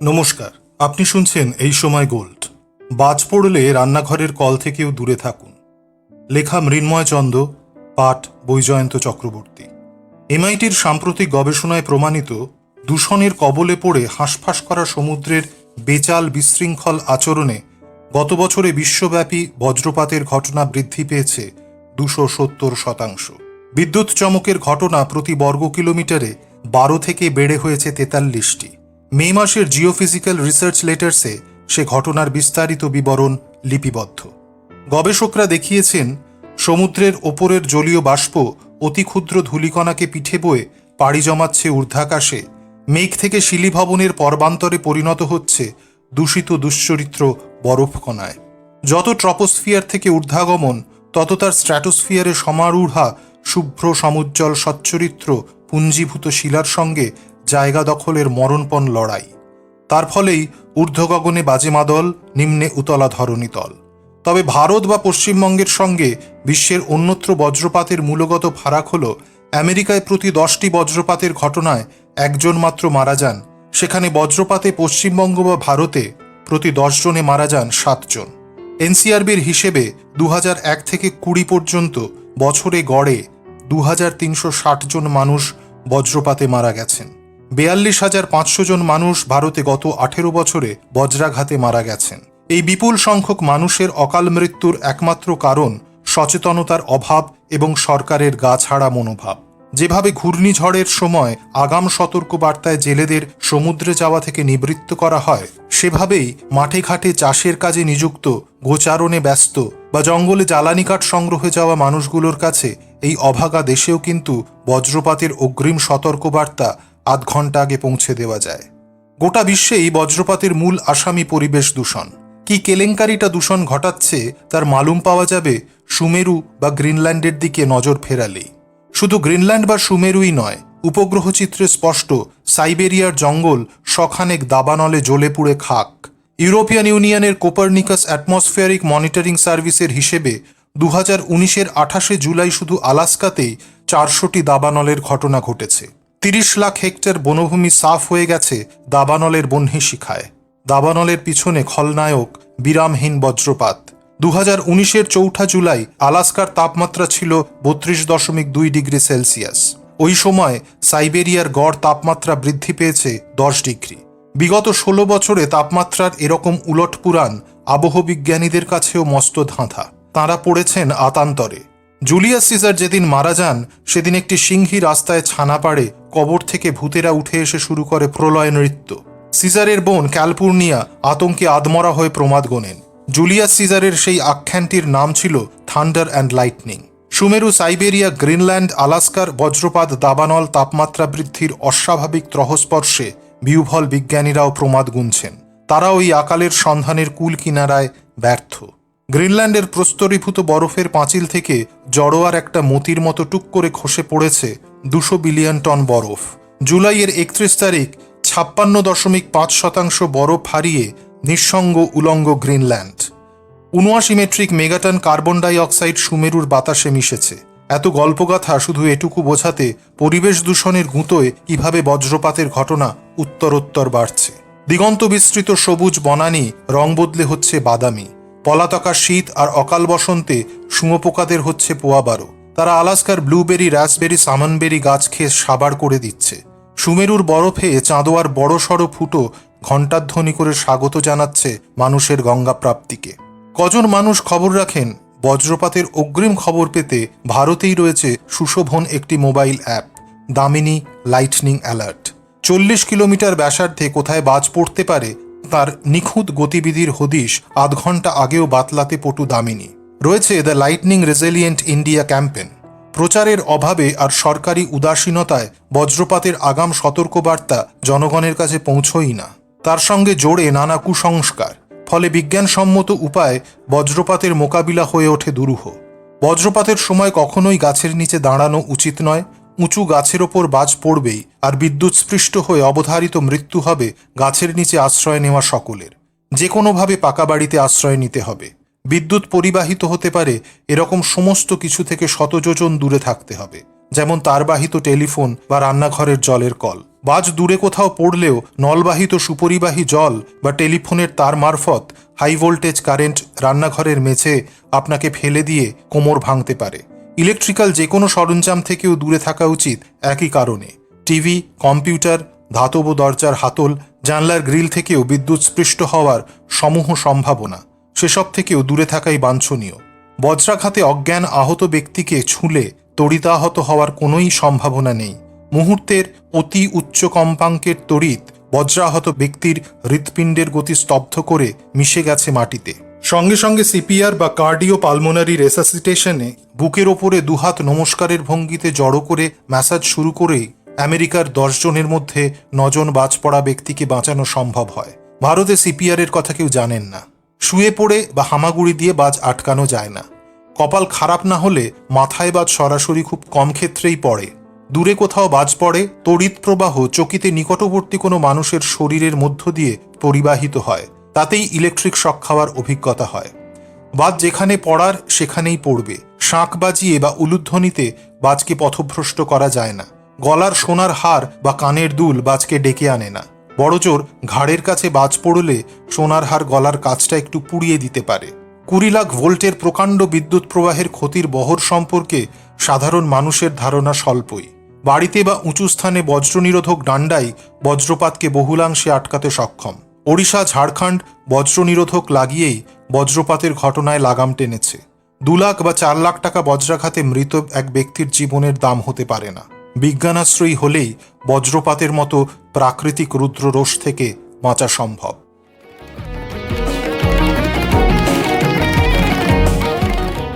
নমস্কার, আপনি শুনছেন এই সময় গোল্ড। বাজ পড়লে রান্নাঘরের কল থেকেও দূরে থাকুন। লেখা মৃন্ময় চন্দ, পাঠ বৈজয়ন্ত চক্রবর্তী। এমআইটির সাম্প্রতিক গবেষণায় প্রমাণিত দূষণের কবলে পড়ে হাঁসফাঁস করা সমুদ্রের বেচাল বিশৃঙ্খল আচরণে গত বছরে বিশ্বব্যাপী বজ্রপাতের ঘটনা বৃদ্ধি পেয়েছে 270%। বিদ্যুৎ চমকের ঘটনা প্রতি বর্গ কিলোমিটারে 12 থেকে বেড়ে হয়েছে 43টি। মে মাসের জিওফিজিক্যাল রিসার্চ লেটার্সে সে ঘটনার বিস্তারিত বিবরণ লিপিবদ্ধ। গবেষকরা দেখিয়েছেন, সমুদ্রের ওপরের জলীয় বাষ্প অতি ক্ষুদ্র ধূলিকণাকে পিঠে বয়ে পাড়ি জমাচ্ছে ঊর্ধ্বাকাশে, মেঘ থেকে শিলিভবনের পর্বান্তরে পরিণত হচ্ছে দূষিত দুশ্চরিত্র বরফকণায়। যত ট্রপোস্ফিয়ার থেকে ঊর্ধ্বাগমন, তত তার স্ট্র্যাটোস্ফিয়ারে সমারূঢ়া শুভ্র সমুজ্জ্বল সচ্চরিত্র পুঞ্জীভূত শিলার সঙ্গে জায়গা দখলের মরণপণ লড়াই। তার ফলেই ঊর্ধ্বগগনে বাজে মাদল, নিম্নে উতলা ধরণীতল। তবে ভারত বা পশ্চিমবঙ্গের সঙ্গে বিশ্বের অন্যত্র বজ্রপাতের মূলগত ফারাক হল, আমেরিকায় প্রতি 10টি বজ্রপাতের ঘটনায় একজন মাত্র মারা যান, সেখানে বজ্রপাতে পশ্চিমবঙ্গ বা ভারতে প্রতি 10 জনে মারা যান 7 জন। এনসিআরবির হিসেবে 2001 থেকে 20 পর্যন্ত বছরে গড়ে 2360 জন মানুষ বজ্রপাতে মারা গেছেন। 42,500 জন মানুষ ভারতে গত 18 বছরে বজ্রাঘাতে মারা গেছেন। এই বিপুল সংখ্যক মানুষের অকাল মৃত্যুর একমাত্র কারণ সচেতনতার অভাব এবং সরকারের গা ছাড়া মনোভাব। যেভাবে ঘূর্ণিঝড়ের সময় আগাম সতর্কবার্তায় জেলেদের সমুদ্রে যাওয়া থেকে নিবৃত্ত করা হয়, সেভাবেই মাঠে ঘাটে চাষের কাজে নিযুক্ত, গোচারণে ব্যস্ত বা জঙ্গলে জ্বালানি কাঠ সংগ্রহে যাওয়া মানুষগুলোর কাছে এই অভাগা দেশেও কিন্তু বজ্রপাতের অগ্রিম সতর্কবার্তা আধ ঘন্টা আগে পৌঁছে দেওয়া যায়। গোটা বিশ্বেই বজ্রপাতের মূল আসামি পরিবেশ দূষণ। কি কেলেঙ্কারিটা দূষণ ঘটাচ্ছে তার মালুম পাওয়া যাবে সুমেরু বা গ্রিনল্যান্ডের দিকে নজর ফেরালেই। শুধু গ্রিনল্যান্ড বা সুমেরুই নয়, উপগ্রহ চিত্রে স্পষ্ট সাইবেরিয়ার জঙ্গল শখানেক দাবানলে জ্বলে পুড়ে খাক। ইউরোপিয়ান ইউনিয়নের কোপারনিকাস অ্যাটমসফিয়ারিক মনিটরিং সার্ভিসের হিসেবে 2019-এর 28শে জুলাই শুধু আলাস্কাতেই 400টি দাবানলের ঘটনা ঘটেছে। 30 লাখ হেক্টর বনভূমি সাফ হয়ে গেছে দাবানলের বহ্নি শিখায়। দাবানলের পিছনে খলনায়ক বিরামহীন বজ্রপাত। 2019-এর 4 জুলাই আলাস্কার তাপমাত্রা ছিল 32.2 ডিগ্রি সেলসিয়াস। ওই সময় সাইবেরিয়ার গড় তাপমাত্রা বৃদ্ধি পেয়েছে 10 ডিগ্রি। বিগত 16 বছরে তাপমাত্রার এরকম উলটপুরাণ আবহবিজ্ঞানীদের কাছেও মস্ত ধাঁধা। তাঁরা পড়েছেন আতান্তরে। জুলিয়াস সিজার যেদিন মারা যান, সেদিন একটি সিংহী রাস্তায় ছানা পাড়ে কবর থেকে ভূতেরা উঠে এসে শুরু করে প্রলয় নৃত্য। সিজারের বোন ক্যালপুর্নিয়া আতঙ্কে আদমরা হয়ে প্রমাদ গোনেন। জুলিয়াস সিজারের সেই আখ্যানটির নাম ছিল থান্ডার অ্যান্ড লাইটনিং। সুমেরু, সাইবেরিয়া, গ্রিনল্যান্ড, আলাস্কার বজ্রপাত দাবানল তাপমাত্রা বৃদ্ধির অস্বাভাবিক ত্রহস্পর্শে বিহ্বল বিজ্ঞানীরাও প্রমাদ গুনছেন। তারা ওই আকালের সন্ধানের কুল কিনারায় ব্যর্থ। গ্রিনল্যান্ডের প্রস্তরীভূত বরফের পাঁচিল থেকে জড়োয়ার একটা মতির মতো টুক করে খসে পড়েছে 200 বিলিয়ন টন বরফ। জুলাইয়ের 31 তারিখ 56.5% বরফ হারিয়ে নিঃসঙ্গ উলঙ্গ Greenland. 79 metric megaton carbon die oxide সুমেরুর বাতাসে মিশেছে। এত গল্পগাথা শুধু এটুকু বোঝাতে পরিবেশ দূষণের গুঁতোয় কিভাবে বজ্রপাতের ঘটনা উত্তরোত্তর বাড়ছে। দিগন্ত বিস্তৃত সবুজ বনানী রং বদলে হচ্ছে বাদামি। পলাতকা শীত আর অকাল বসন্তে শুঁয়োপোকাদের হচ্ছে পোয়াবারো। তারা আলাস্কার ব্লুবেরি, রাসবেরি, সামনবেরি গাছ খেয়ে সাবার করে দিচ্ছে। সুমেরুর বরফে চাঁদোয়ার বড়সড় ফুটো ঘণ্টাধ্বনি করে স্বাগত জানাচ্ছে মানুষের গঙ্গা প্রাপ্তিকে। কজন মানুষ খবর রাখেন? বজ্রপাতের অগ্রিম খবর পেতে ভারতেই রয়েছে সুশোভন একটি mobile app, Damini lightning alert. 40 kilometre ব্যাসার্ধে কোথায় বাজ পড়তে পারে তার নিখুঁত গতিবিধির হদিশ আধ ঘন্টা আগেও বাতলাতে পটু দামিনী। রয়েছে the lightning resilient India campaign. প্রচারের অভাবে আর সরকারি উদাসীনতায় বজ্রপাতের আগাম সতর্কবার্তা জনগণের কাছে পৌঁছই না। তার সঙ্গে জোড়ে নানা কুসংস্কার। ফলে বিজ্ঞানসম্মত উপায় বজ্রপাতের মোকাবিলা হয়ে ওঠে দুরূহ। বজ্রপাতের সময় কখনোই গাছের নিচে দাঁড়ানো উচিত নয়। উঁচু গাছের ওপর বাজ পড়বেই, আর বিদ্যুৎস্পৃষ্ট হয়ে অবধারিত মৃত্যু হবে গাছের নিচে আশ্রয় নেওয়া সকলের। যে কোনোভাবে পাকা বাড়িতে আশ্রয় নিতে হবে। বিদ্যুৎ পরিবাহিত হতে পারে এরকম সমস্ত কিছু থেকে শত যোজন দূরে থাকতে হবে, যেমন তারবাহিত টেলিফোন বা রান্নাঘরের জলের কল। বাজ দূরে কোথাও পড়লেও নলবাহিত সুপরিবাহী জল বা টেলিফোনের তার মারফত হাই ভোল্টেজ কারেন্ট রান্নাঘরের মেঝে আপনাকে ফেলে দিয়ে কোমর ভাঙতে পারে। ইলেকট্রিক্যাল যে কোনো সরঞ্জাম থেকেও দূরে থাকা উচিত একই কারণে। টিভি, কম্পিউটার, ধাতব দরজার হাতল, জানলার গ্রিল থেকেও বিদ্যুৎস্পৃষ্ট হওয়ার সমূহ সম্ভাবনা, সেসব থেকেও দূরে থাকাই বাঞ্ছনীয়। বজ্রাঘাতে অজ্ঞান আহত ব্যক্তিকে ছুঁলে তড়িতাহত হওয়ার কোনোই সম্ভাবনা নেই। মুহূর্তের অতি উচ্চ কম্পাঙ্কের তড়িৎ বজ্রাহত ব্যক্তির হৃৎপিণ্ডের গতি স্তব্ধ করে মিশে গেছে মাটিতে। সঙ্গে সঙ্গে সিপিআর বা কার্ডিও পালমোনারি রেসাসিটেশনে বুকের ওপরে দুহাত নমস্কারের ভঙ্গিতে জড়ো করে ম্যাসাজ শুরু করেই আমেরিকার 10 জনের মধ্যে 9 জন বাজ পড়া ব্যক্তিকে বাঁচানো সম্ভব হয়। ভারতে সিপিআরের কথা কেউ জানেন না। শুয়ে পড়ে বা হামাগুড়ি দিয়ে বাজ আটকানো যায় না। কপাল খারাপ না হলে মাথায় বাজ সরাসরি খুব কম ক্ষেত্রেই পড়ে। দূরে কোথাও বাজ পড়ে তড়িৎ প্রবাহ চকিতে নিকটবর্তী কোনো মানুষের শরীরের মধ্য দিয়ে পরিবাহিত হয়, তাতেই ইলেকট্রিক শক খাওয়ার অভিজ্ঞতা হয়। বাজ যেখানে পড়ার সেখানেই পড়বে। শাঁখ বাজিয়ে বা উলুধ্বনিতে বাজকে পথভ্রষ্ট করা যায় না। গলার সোনার হার বা কানের দুল বাজকে ডেকে আনে না। বড়জোর ঘাড়ের কাছে বাজ পড়লে সোনার হার গলার কাছটা একটু পুড়িয়ে দিতে পারে। 20 লাখ ভোল্টের প্রকাণ্ড বিদ্যুৎ প্রবাহের ক্ষতির বহর সম্পর্কে সাধারণ মানুষের ধারণা স্বল্পই। বাড়িতে বা উঁচু স্থানে বজ্রনিরোধক ডান্ডাই বজ্রপাতকে বহুলাংশে আটকাতে সক্ষম। ওড়িশা, ঝাড়খণ্ড বজ্রনিরোধক লাগিয়েই বজ্রপাতের ঘটনায় লাগাম টেনেছে। 2 লাখ বা 4 লাখ টাকা বজ্রাঘাতে মৃত এক ব্যক্তির জীবনের দাম হতে পারে না। বিজ্ঞানাশ্রয়ী হলেই বজ্রপাতের মতো প্রাকৃতিক রুদ্ররোষ থেকে বাঁচা সম্ভব।